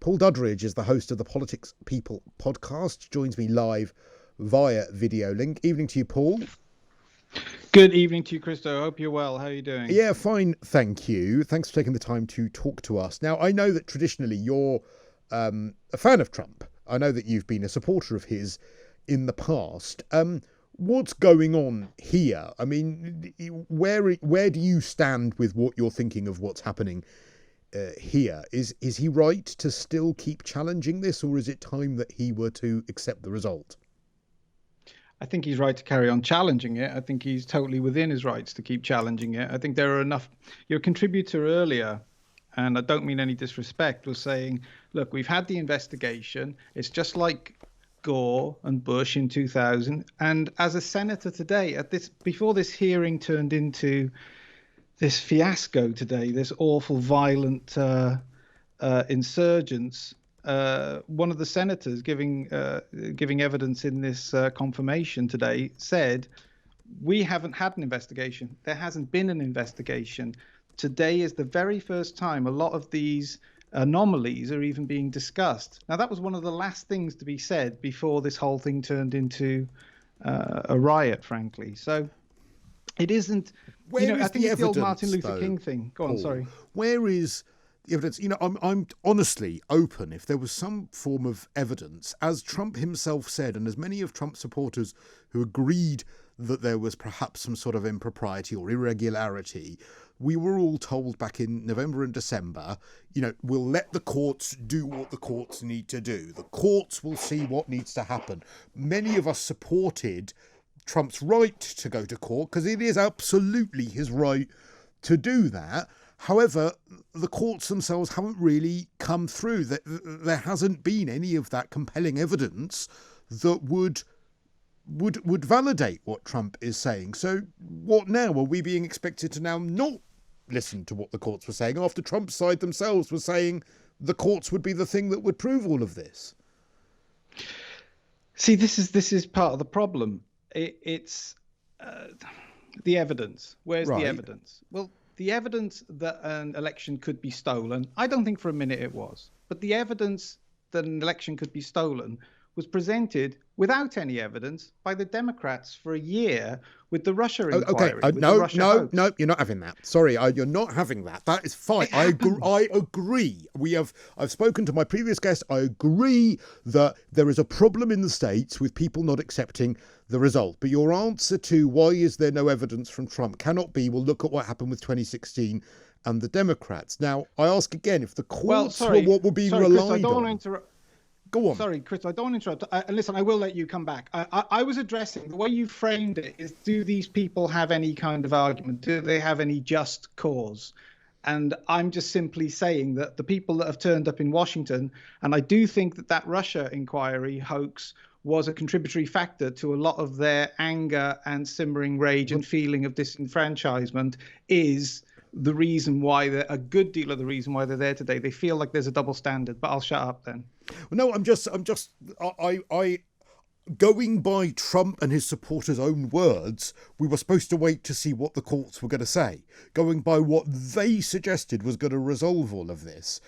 Paul Duddridge is the host of the Politics People podcast, joins me live via video link. Evening to you, Paul. Good evening to you, Cristo. I hope you're well. How are you doing? Yeah, fine, thank you. Thanks for taking the time to talk to us. Now, I know that traditionally you're a fan of Trump. I know that you've been a supporter of his in the past. What's going on here? I mean, where do you stand with what you're thinking of what's happening here? Is he right to still keep challenging this, or is it time that he were to accept the result? I think he's right to carry on challenging it. I think he's totally within his rights to keep challenging it. I think there are enough. Your contributor earlier, and I don't mean any disrespect, was saying, look, we've had the investigation. It's just like Gore and Bush in 2000. And as a senator today, before this hearing turned into this fiasco today, this awful violent insurgents, one of the senators giving evidence in this confirmation today said, we haven't had an investigation. There hasn't been an investigation. Today is the very first time a lot of these anomalies are even being discussed. Now, that was one of the last things to be said before this whole thing turned into a riot, frankly. So it isn't, I think it's the old Martin Luther King thing. Go on, sorry. Where is the evidence? I'm honestly open if there was some form of evidence, as Trump himself said, and as many of Trump's supporters who agreed that there was perhaps some sort of impropriety or irregularity. We were all told back in November and December, we'll let the courts do what the courts need to do. The courts will see what needs to happen. Many of us supported Trump's right to go to court because it is absolutely his right to do that. However, the courts themselves haven't really come through. There hasn't been any of that compelling evidence that would validate what Trump is saying. So what now? Are we being expected to now not listen to what the courts were saying after Trump's side themselves were saying the courts would be the thing that would prove all of this? See, this is part of the problem. It's the evidence. Where's the evidence? Well, the evidence that an election could be stolen, I don't think for a minute it was. But the evidence that an election could be stolen was presented without any evidence by the Democrats for a year with the Russia inquiry. Okay, no, you're not having that. Sorry, you're not having that. That is fine. I agree. I've spoken to my previous guest. I agree that there is a problem in the States with people not accepting the result. But your answer to why is there no evidence from Trump cannot be, well, look at what happened with 2016 and the Democrats. Now, I ask again, if the courts were what were being relied Chris, I don't on... want to interrupt. Go on. Sorry, Chris, I don't want to interrupt. Listen, I will let you come back. I was addressing, the way you framed it is, do these people have any kind of argument? Do they have any just cause? And I'm just simply saying that the people that have turned up in Washington, and I do think that Russia inquiry hoax was a contributory factor to a lot of their anger and simmering rage and feeling of disenfranchisement, is the reason why a good deal of the reason why they're there today. They feel like there's a double standard, but I'll shut up then. Well, no, I'm just going by Trump and his supporters' own words, we were supposed to wait to see what the courts were going to say. Going by what they suggested was going to resolve all of this,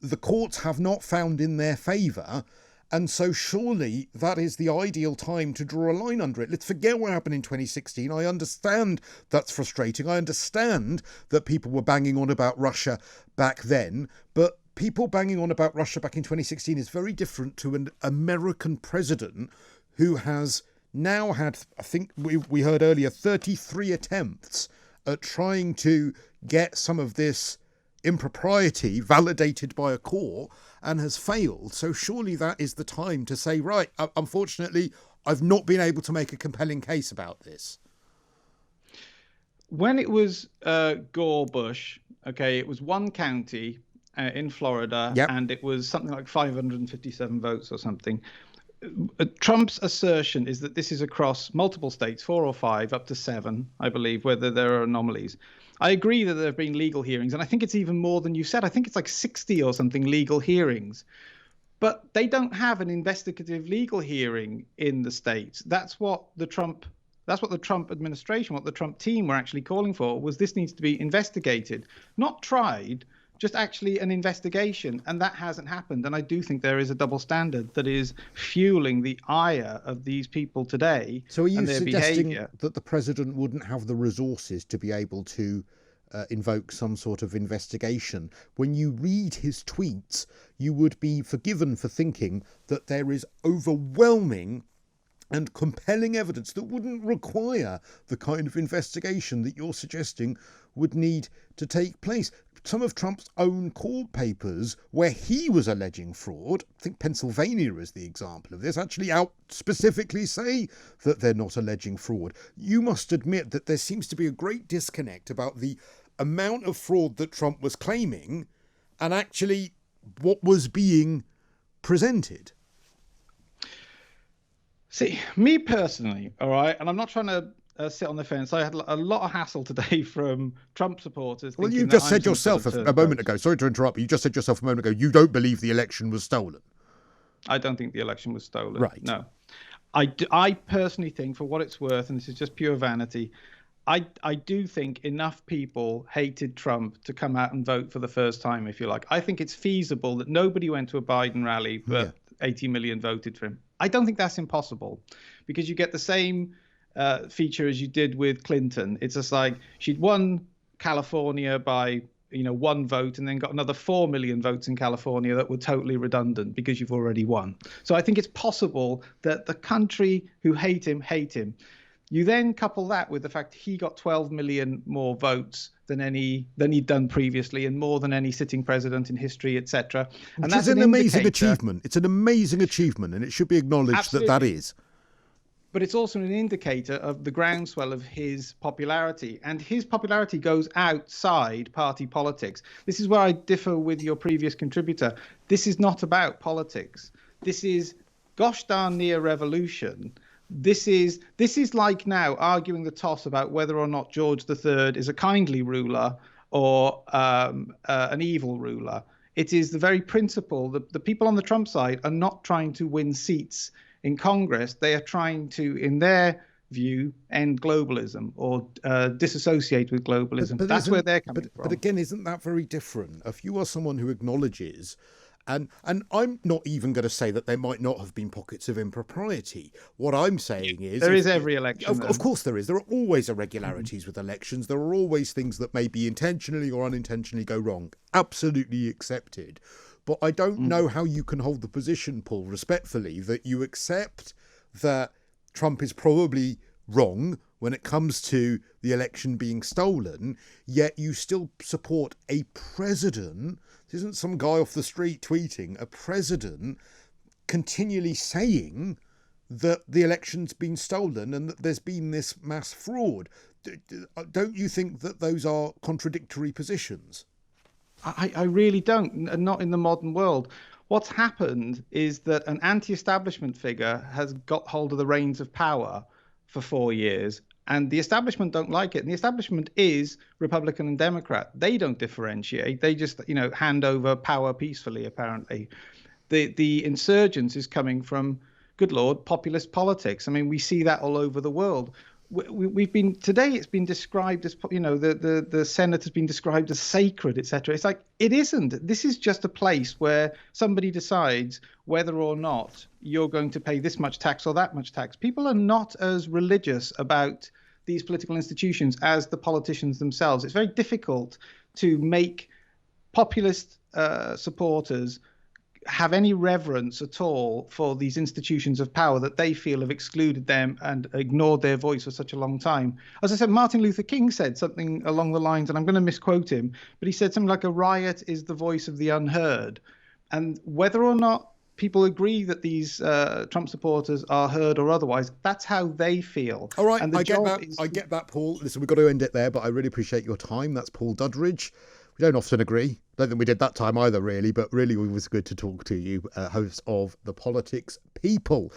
the courts have not found in their favour. And so surely that is the ideal time to draw a line under it. Let's forget what happened in 2016. I understand that's frustrating. I understand that people were banging on about Russia back then. But people banging on about Russia back in 2016 is very different to an American president who has now had, I think we heard earlier, 33 attempts at trying to get some of this impropriety validated by a court and has failed. So surely that is the time to say, right, unfortunately, I've not been able to make a compelling case about this. When it was Gore Bush, it was one county in Florida, and it was something like 557 votes or something. Trump's assertion is that this is across multiple states, 4 or 5, up to 7, I believe, whether there are anomalies. I agree that there have been legal hearings, and I think it's even more than you said. I think it's like 60 or something legal hearings. But they don't have an investigative legal hearing in the States. That's what the Trump administration, what the Trump team were actually calling for, was this needs to be investigated, not tried, just actually an investigation. And that hasn't happened. And I do think there is a double standard that is fueling the ire of these people today. So are you and their suggesting behavior. that the president wouldn't have the resources to be able to invoke some sort of investigation? When you read his tweets, you would be forgiven for thinking that there is overwhelming and compelling evidence that wouldn't require the kind of investigation that you're suggesting would need to take place. Some of Trump's own court papers where he was alleging fraud, I think Pennsylvania is the example of this, actually out specifically say that they're not alleging fraud. You must admit that there seems to be a great disconnect about the amount of fraud that Trump was claiming and actually what was being presented. See, me personally, all right, and I'm not trying to sit on the fence. I had a lot of hassle today from Trump supporters. Well, you just said yourself a moment ago, sorry to interrupt, but you just said yourself a moment ago, you don't believe the election was stolen. I don't think the election was stolen. Right. No. I personally think, for what it's worth, and this is just pure vanity, I do think enough people hated Trump to come out and vote for the first time, if you like. I think it's feasible that nobody went to a Biden rally, but 80 million voted for him. I don't think that's impossible, because you get the same feature as you did with Clinton. It's just like she'd won California by one vote and then got another 4 million votes in California that were totally redundant because you've already won. So I think it's possible that the country who hate him. You then couple that with the fact he got 12 million more votes than he'd done previously, and more than any sitting president in history, etc. And that's an amazing achievement. It's an amazing achievement, and it should be acknowledged. Absolutely. that is. But it's also an indicator of the groundswell of his popularity, and his popularity goes outside party politics. This is where I differ with your previous contributor. This is not about politics. This is gosh darn near revolution. This is like now arguing the toss about whether or not George III is a kindly ruler or an evil ruler. It is the very principle that the people on the Trump side are not trying to win seats in Congress. They are trying to, in their view, end globalism or disassociate with globalism. But that's where they're coming from. But again, isn't that very different? If you are someone who acknowledges, and I'm not even going to say that there might not have been pockets of impropriety. What I'm saying is... There is every election. Of course there is. There are always irregularities with elections. There are always things that maybe intentionally or unintentionally go wrong. Absolutely accepted. But I don't know how you can hold the position, Paul, respectfully, that you accept that Trump is probably wrong when it comes to the election being stolen, yet you still support a president. This isn't some guy off the street tweeting, a president continually saying that the election's been stolen and that there's been this mass fraud. Don't you think that those are contradictory positions? I really don't, not in the modern world. What's happened is that an anti-establishment figure has got hold of the reins of power for 4 years, and the establishment don't like it. And the establishment is Republican and Democrat. They don't differentiate. They just, hand over power peacefully, apparently. The insurgence is coming from, good Lord, populist politics. I mean, we see that all over the world. We've been today. It's been described as the Senate has been described as sacred, etc. It's like it isn't. This is just a place where somebody decides whether or not you're going to pay this much tax or that much tax. People are not as religious about these political institutions as the politicians themselves. It's very difficult to make populist supporters have any reverence at all for these institutions of power that they feel have excluded them and ignored their voice for such a long time. As I said, Martin Luther King said something along the lines, and I'm going to misquote him, but he said something like, a riot is the voice of the unheard. And whether or not people agree that these Trump supporters are heard or otherwise, that's how they feel. All right, I get that, Paul. Listen, we've got to end it there, but I really appreciate your time. That's Paul Duddridge. We don't often agree. Don't think we did that time either, really, but really it was good to talk to you, host of The Politics People.